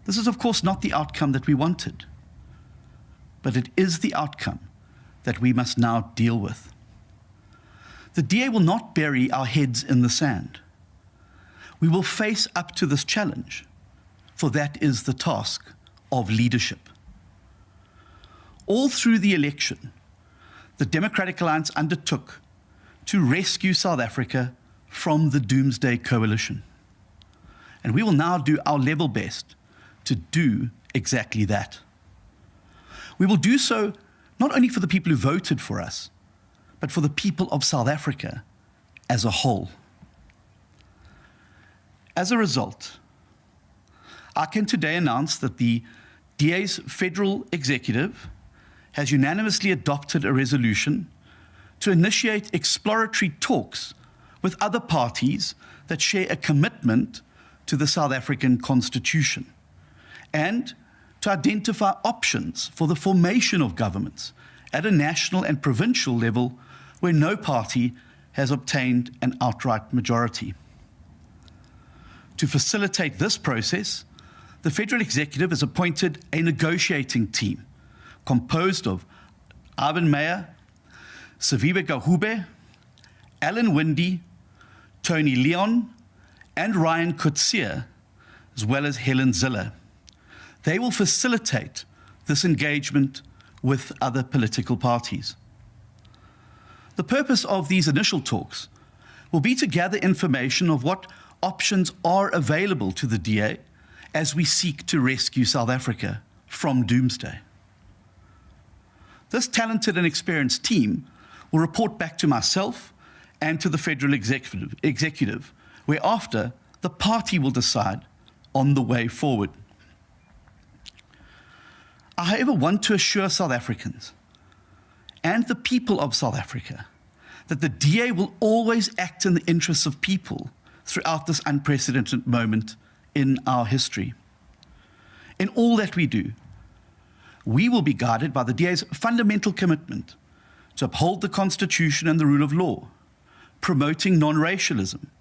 This is, of course, not the outcome that we wanted, but it is the outcome that we must now deal with. The DA will not bury our heads in the sand. We will face up to this challenge, for that is the task of leadership. All through the election, the Democratic Alliance undertook to rescue South Africa from the Doomsday Coalition. And we will now do our level best to do exactly that. We will do so not only for the people who voted for us, but for the people of South Africa as a whole. As a result, I can today announce that the DA's federal executive has unanimously adopted a resolution to initiate exploratory talks with other parties that share a commitment to the South African Constitution, and to identify options for the formation of governments at a national and provincial level where no party has obtained an outright majority. To facilitate this process, the Federal Executive has appointed a negotiating team composed of Ivan Meyer, Saviwe Gahube, Alan Winde, Tony Leon, and Ryan Coetzee, as well as Helen Zille. They will facilitate this engagement with other political parties. The purpose of these initial talks will be to gather information of what options are available to the DA as we seek to rescue South Africa from doomsday. This talented and experienced team will report back to myself and to the Federal Executive, whereafter the party will decide on the way forward. I, however, want to assure South Africans and the people of South Africa that the DA will always act in the interests of people throughout this unprecedented moment in our history. In all that we do, we will be guided by the DA's fundamental commitment to uphold the Constitution and the rule of law, promoting non-racialism,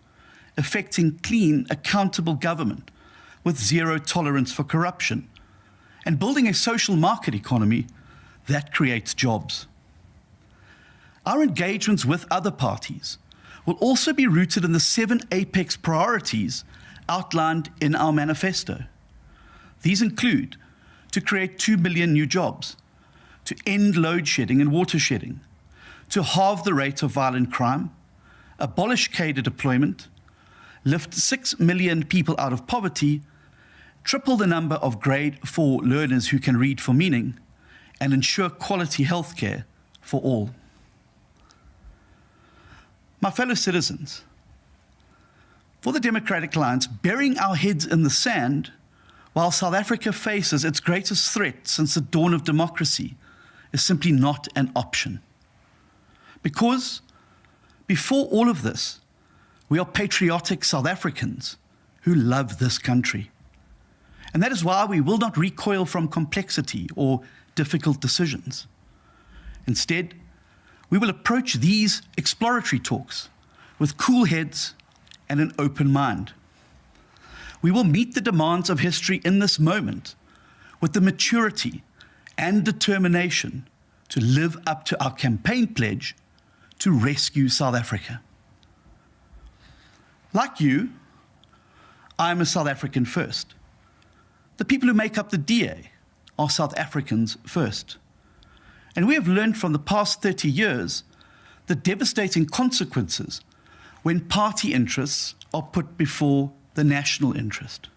effecting clean, accountable government with zero tolerance for corruption, and building a social market economy that creates jobs. Our engagements with other parties will also be rooted in the 7 apex priorities outlined in our manifesto. These include to create 2 million new jobs, to end load shedding and water shedding, to halve the rate of violent crime, abolish cadre deployment, lift 6 million people out of poverty, triple the number of grade 4 learners who can read for meaning, and ensure quality healthcare for all. My fellow citizens, for the Democratic Alliance, burying our heads in the sand while South Africa faces its greatest threat since the dawn of democracy is simply not an option. Because before all of this, we are patriotic South Africans who love this country. And that is why we will not recoil from complexity or difficult decisions. Instead, we will approach these exploratory talks with cool heads and an open mind. We will meet the demands of history in this moment with the maturity and determination to live up to our campaign pledge to rescue South Africa. Like you, I am a South African first. The people who make up the DA are South Africans first. And we have learned from the past 30 years the devastating consequences when party interests are put before the national interest.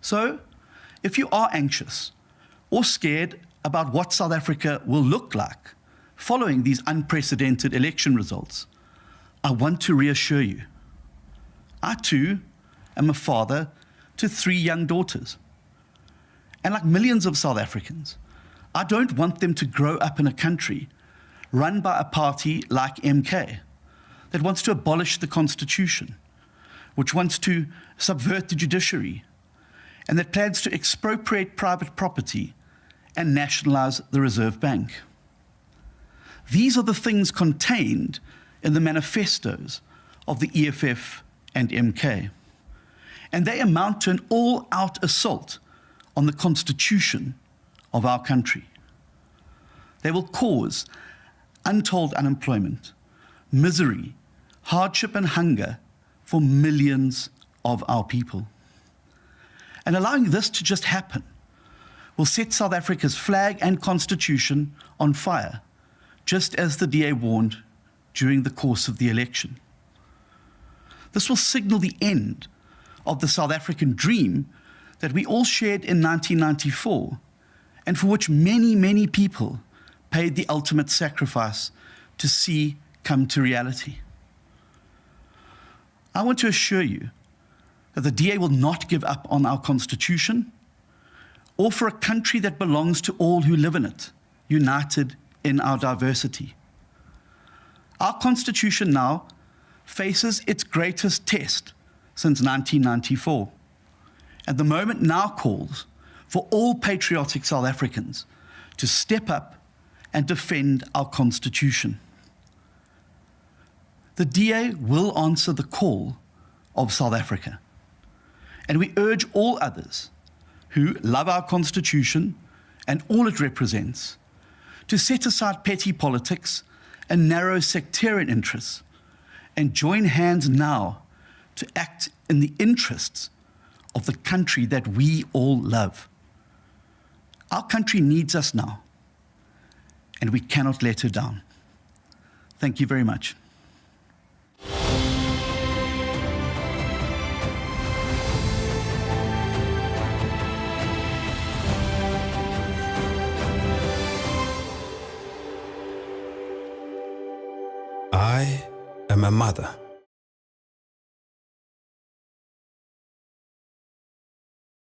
So, if you are anxious or scared about what South Africa will look like following these unprecedented election results, I want to reassure you. I too am a father to 3 young daughters. And like millions of South Africans, I don't want them to grow up in a country run by a party like MK that wants to abolish the Constitution, which wants to subvert the judiciary, and that plans to expropriate private property and nationalize the Reserve Bank. These are the things contained in the manifestos of the EFF and MK, and they amount to an all-out assault on the constitution of our country. They will cause untold unemployment, misery, hardship and hunger for millions of our people. And allowing this to just happen will set South Africa's flag and constitution on fire, just as the DA warned during the course of the election. This will signal the end of the South African dream that we all shared in 1994, and for which many, many people paid the ultimate sacrifice to see come to reality. I want to assure you that the DA will not give up on our Constitution or for a country that belongs to all who live in it, united in our diversity. Our Constitution now faces its greatest test since 1994, and the moment now calls for all patriotic South Africans to step up and defend our Constitution. The DA will answer the call of South Africa, and we urge all others who love our Constitution and all it represents to set aside petty politics and narrow sectarian interests and join hands now to act in the interests of the country that we all love. Our country needs us now, and we cannot let her down. Thank you very much. I am a mother.